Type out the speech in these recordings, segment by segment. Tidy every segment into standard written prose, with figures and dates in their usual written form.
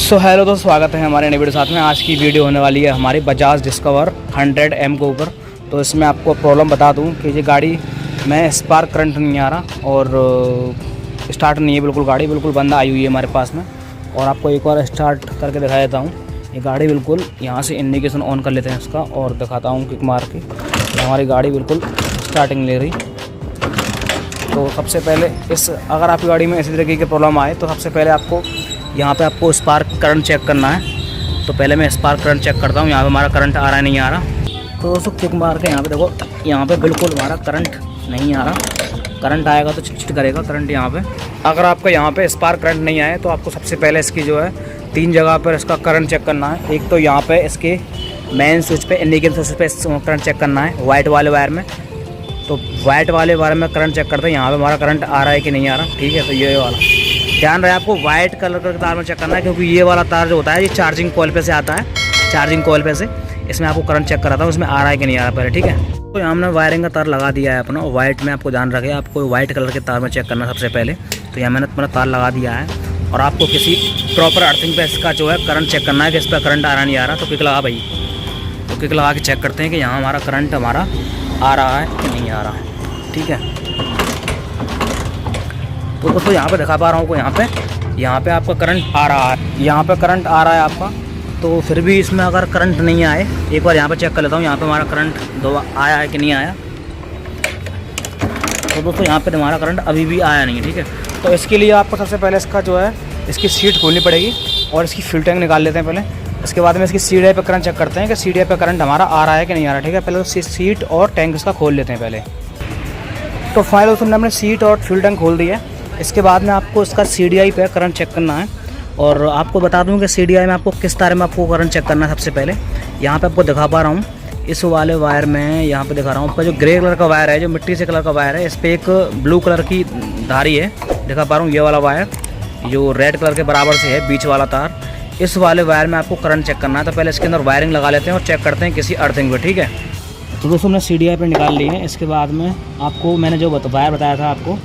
Hello दोस्तों, स्वागत है हमारे नए वीडियो साथ में। आज की वीडियो होने वाली है हमारी बजाज डिस्कवर 100M के ऊपर। तो इसमें आपको प्रॉब्लम बता दूं कि ये गाड़ी में स्पार्क करंट नहीं आ रहा और स्टार्ट नहीं है, बिल्कुल गाड़ी बिल्कुल बंद आई हुई है हमारे पास में। और आपको एक बार स्टार्ट करके दिखा देता हूँ। ये गाड़ी बिल्कुल यहाँ से इंडिकेशन ऑन कर लेते हैं इसका और दिखाता हूँ किक मार के। हमारी गाड़ी बिल्कुल स्टार्टिंग ले रही। तो सबसे पहले अगर आपकी गाड़ी में इसी तरीके की प्रॉब्लम आए तो सबसे पहले आपको यहाँ पे आपको स्पार्क करंट चेक करना है। तो पहले मैं स्पार्क करंट चेक करता हूँ। यहाँ पे हमारा करंट आ रहा है नहीं आ रहा। तो दोस्तों किक मार के यहाँ पे देखो, यहाँ पे बिल्कुल हमारा करंट नहीं आ रहा। करंट आएगा तो चिट करेगा करंट यहाँ पे। अगर आपका यहाँ पे स्पार्क करंट नहीं आए तो आपको सबसे पहले इसकी जो है 3 जगह पर इसका करंट चेक करना है। एक तो यहाँ पे इसके मेन स्विच पे, इंडिकेटर स्विच पे करंट चेक करना है वाइट वाले वायर में। तो वाइट वाले वायर में करंट चेक करते हैं यहाँ पे हमारा करंट आ रहा है कि नहीं आ रहा। ठीक है, तो ये वाला ध्यान रहे आपको वाइट कलर का तार में चेक करना है, क्योंकि ये वाला तार जो होता है ये चार्जिंग कॉइल पे से आता है। चार्जिंग कॉइल पे से इसमें आपको करंट चेक कराता हूँ, इसमें आ रहा है कि नहीं आ रहा पहले। ठीक है, तो यहाँ हमने वायरिंग का तार लगा दिया है अपना वाइट में। आपको ध्यान रखे आपको वाइट कलर के तार में चेक करना सबसे पहले। तो यहाँ मैंने अपना तार लगा दिया है और आपको किसी प्रॉपर अर्थिंग पे इसका जो है करंट चेक करना है कि इस पर करंट आ रहा नहीं आ रहा। तो किक लगा भाई, तो किक लगा के चेक करते हैं कि यहाँ हमारा करंट हमारा आ रहा है कि नहीं आ रहा है। ठीक है, तो दोस्तों यहाँ पे दिखा पा रहा हूँ को यहाँ पे आपका करंट आ रहा है। यहाँ पे करंट आ रहा है आपका। तो फिर भी इसमें अगर करंट नहीं आए, एक बार यहाँ पे चेक कर लेता हूँ यहाँ पे हमारा करंट आया है कि नहीं आया। तो दोस्तों यहाँ पे हमारा करंट अभी भी आया नहीं है। ठीक है, तो इसके लिए आपको सबसे पहले इसका जो है इसकी सीट खोलनी पड़ेगी और इसकी फ्यूल टैंक निकाल लेते हैं पहले। इसके बाद में इसकी CDI पे करंट चेक करते हैं कि CDI पे करंट हमारा आ रहा है कि नहीं आ रहा। ठीक है, पहले तो सीट और टैंक इसका खोल लेते हैं पहले। तो फाइनल तुमने अपने सीट और फ्यूल टैंक खोल दिया है। इसके बाद में आपको इसका CDI पे करंट चेक करना है। और आपको बता दूं कि CDI में आपको किस तार में आपको करंट चेक करना है। सबसे पहले यहाँ पे आपको दिखा पा रहा हूँ इस वाले वायर में, यहाँ पे दिखा रहा हूँ। जो ग्रे कलर का वायर है, जो मिट्टी से कलर का वायर है, इस पर एक ब्लू कलर की धारी है, दिखा पा रहा हूँ। ये वाला वायर जो रेड कलर के बराबर से है, बीच वाला तार, इस वाले वायर में आपको करंट चेक करना है। तो पहले इसके अंदर वायरिंग लगा लेते हैं और चेक करते हैं किसी अर्थिंग पे। ठीक है, तो दोस्तों हमने CDI पे निकाल ली है। इसके बाद में आपको मैंने जो वायर बताया था आपको,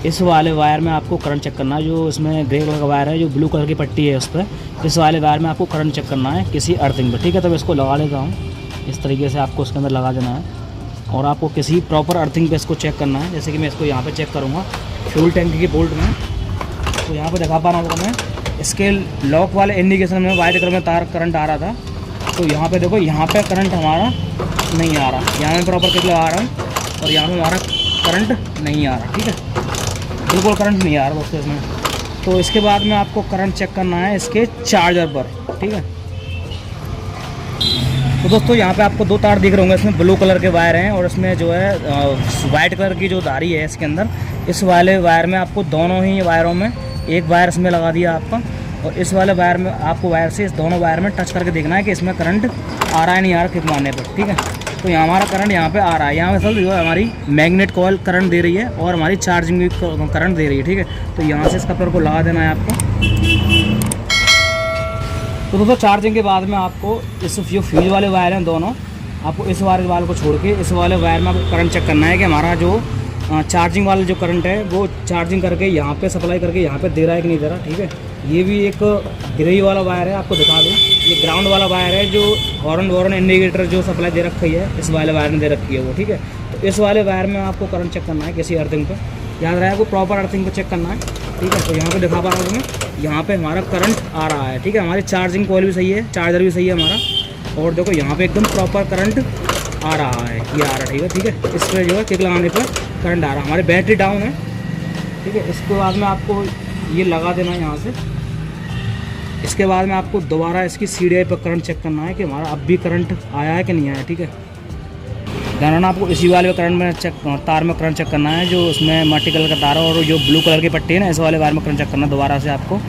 इस वाले वायर में आपको करंट चेक करना है। जो इसमें ग्रे कलर का वायर है, जो ब्लू कलर की पट्टी है उस पर, इस वाले वायर में आपको करंट चेक करना है किसी अर्थिंग पे। ठीक है, तो मैं इसको लगा लेता हूँ। इस तरीके से आपको इसके अंदर लगा देना है और आपको किसी प्रॉपर अर्थिंग पे इसको चेक करना है। जैसे कि मैं इसको यहाँ पे चेक करूँगा फ्यूल टैंक की बोल्ट में। तो यहाँ पे दिखा पा रहा हूँ मैं इसके लॉक वाले इंडिकेशन में वाइट कलर में तार करंट आ रहा था। तो यहाँ पे देखो, यहाँ पे करंट हमारा नहीं आ रहा। यहाँ मैं प्रॉपर किक लगा रहा हूँ और यहाँ पे हमारा करंट नहीं आ रहा। ठीक है, बिल्कुल करंट नहीं आ रहा दोस्तों इसमें। तो इसके बाद में आपको करंट चेक करना है इसके चार्जर पर। ठीक है, तो दोस्तों यहाँ पे आपको 2 तार दिख रहे होंगे। इसमें ब्लू कलर के वायर हैं और इसमें जो है वाइट कलर की जो धारी है इसके अंदर, इस वाले वायर में आपको दोनों ही वायरों में एक वायर इसमें लगा दिया आपका। और इस वाले वायर में आपको वायर से इस दोनों वायर में टच करके देखना है कि इसमें करंट आ रहा है नहीं आ रहा किक मारने पर। ठीक है, तो यहाँ हमारा करंट यहाँ पे आ रहा है। यहाँ पे जो है हमारी मैग्नेट कॉइल करंट दे रही है और हमारी चार्जिंग भी करंट दे रही है। ठीक है, तो यहाँ से इसका पेड़ को लगा देना है आपको। तो दोस्तों चार्जिंग के बाद में आपको इस जो फ्यूज वाले वायर हैं दोनों, आपको इस वाले को छोड़ के इस वाले वायर में आपको करंट चेक करना है कि हमारा जो चार्जिंग वाला जो करंट है वो चार्जिंग करके यहाँ पे सप्लाई करके यहाँ पे दे रहा है कि नहीं दे रहा। ठीक है, ये भी एक ग्रे वाला वायर है, आपको दिखा दूँ। ये ग्राउंड वाला वायर है जो हॉर्न इंडिकेटर जो सप्लाई दे रखी है इस वाले वायर में दे रखी है वो। ठीक है, तो इस वाले वायर में आपको करंट चेक करना है किसी अर्थिंग पे। याद रहे आपको प्रॉपर अर्थिंग पे चेक करना है। ठीक है, तो यहाँ पे दिखा पा रहा हूँ मैं, यहाँ पे हमारा करंट आ रहा है। ठीक है, हमारी चार्जिंग कॉइल भी सही है, चार्जर भी सही है हमारा। और देखो यहाँ पे एकदम प्रॉपर करंट आ रहा है, ये आ रहा है। ठीक है, इस पर जो है किक लगाने पर करंट आ रहा है। हमारी बैटरी डाउन है। ठीक है, इसके बाद में आपको ये लगा देना है यहाँ से। इसके बाद में आपको दोबारा इसकी CDI पर करंट चेक करना है कि हमारा अब भी करंट आया है कि नहीं आया। ठीक है, ध्यान रखना आपको इसी वाले करंट में तार में करंट चेक करना है जो उसमें मल्टी कलर का तार है और जो ब्लू कलर की पट्टी है ना, इस वाले वायर में करंट चेक करना है। दोबारा से आपको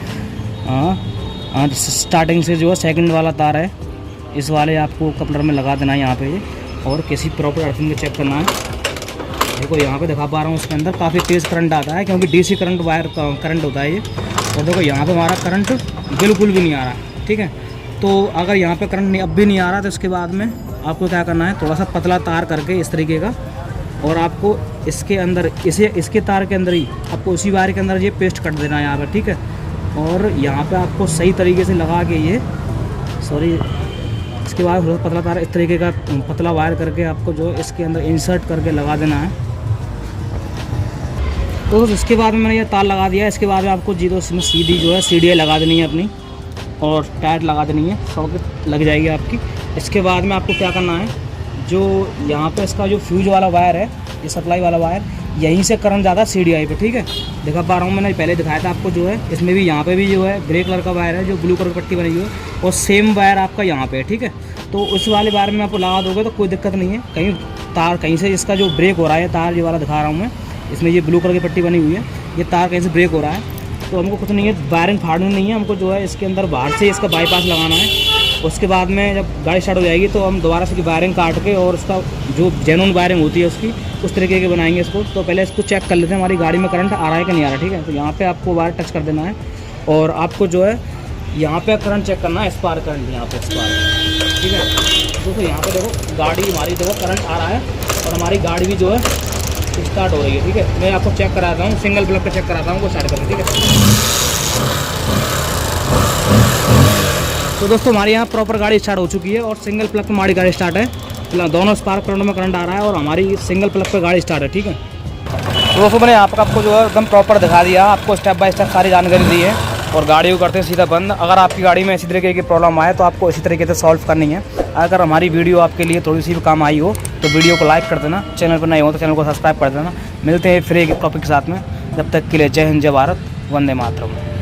स्टार्टिंग से जो है सेकंड वाला तार है इस वाले आपको कपलर में लगा देना है यहाँ पे और किसी प्रॉपर अर्थिंग में चेक करना है। देखो यहाँ पे दिखा पा रहा हूँ उसके अंदर काफ़ी तेज़ करंट आता है, क्योंकि DC करंट वायर करंट होता है ये। और देखो यहाँ पे हमारा करंट बिल्कुल भी नहीं आ रहा। ठीक है, तो अगर यहाँ पे करंट अब भी नहीं आ रहा तो इसके बाद में आपको क्या करना है, थोड़ा सा पतला तार करके इस तरीके का, और आपको इसके अंदर इसके तार के अंदर ही आपको उसी वायर के अंदर ये पेस्ट कर देना है यहाँ पर। ठीक है, और यहाँ पे आपको सही तरीके से लगा के ये इसके बाद थोड़ा पतला तार इस तरीके का पतला वायर करके आपको जो इसके अंदर इंसर्ट करके लगा देना है। तो इसके बाद में मैंने ये तार लगा दिया। इसके बाद में आपको जीरो इसमें सीधी जो है CDI लगा देनी है अपनी, और टायर लगा देनी है, सॉकेट लग जाएगी आपकी। इसके बाद में आपको क्या करना है, जो यहाँ पे इसका जो फ्यूज वाला वायर है, ये सप्लाई वाला वायर, यहीं से करंट ज़्यादा CDI पे, ठीक है। दिखा पा रहा हूँ, मैंने पहले दिखाया था आपको जो है, इसमें भी यहाँ पे भी जो है ग्रे कलर का वायर है, जो ब्लू कलर की पट्टी बनी हुई है, और सेम वायर आपका यहाँ पे है, ठीक है। तो उस वाले वायर में आपको लगा दोगे तो कोई दिक्कत नहीं है। कहीं तार कहीं से इसका जो ब्रेक हो रहा है, तार ये वाला दिखा रहा हूँ मैं, इसमें ये ब्लू कलर की पट्टी बनी हुई है, ये तार कहीं से ब्रेक हो रहा है तो हमको कुछ नहीं है, वायरिंग फाड़नी नहीं है हमको, जो है इसके अंदर बाहर से इसका बाईपास लगाना है। उसके बाद में जब गाड़ी स्टार्ट हो जाएगी तो हम दोबारा से वायरिंग काट के और उसका जो जेन्युइन वायरिंग होती है उसकी उस तरीके के बनाएंगे इसको। तो पहले इसको चेक कर लेते हैं हमारी गाड़ी में करंट आ रहा है कि नहीं आ रहा, ठीक है। तो यहाँ पे आपको वायर टच कर देना है और आपको जो है यहाँ पे करंट चेक करना है, स्पार्क करंट, यहाँ पे स्पार्क, ठीक है। दोस्तों यहाँ पे देखो गाड़ी हमारी देखो करंट आ रहा है और हमारी गाड़ी भी जो है स्टार्ट हो रही है, ठीक है। मैं आपको चेक कराता हूँ, सिंगल प्लग पे चेक कराता हूँ, वो स्टार्ट करके, ठीक है। तो दोस्तों हमारे यहाँ प्रॉपर गाड़ी स्टार्ट हो चुकी है और सिंगल प्लग पे हमारी गाड़ी स्टार्ट है। दोनों स्पार्क करंट में करंट आ रहा है और हमारी सिंगल प्लग पे गाड़ी स्टार्ट है, ठीक है। तो दोस्तों मैंने यहाँ पर आपको जो है एकदम प्रॉपर दिखा दिया, आपको स्टेप बाय स्टेप सारी जानकारी दी है और गाड़ी को करते हैं सीधा बंद। अगर आपकी गाड़ी में इसी तरीके की प्रॉब्लम आए तो आपको इसी तरीके से सॉल्व करनी है। अगर हमारी वीडियो आपके लिए थोड़ी सी भी काम आई हो तो वीडियो को लाइक कर देना, चैनल पर नए हो तो चैनल को सब्सक्राइब कर देना। मिलते हैं फिर एक टॉपिक के साथ में, जब तक के लिए जय हिंद, जय भारत, वंदे मातरम।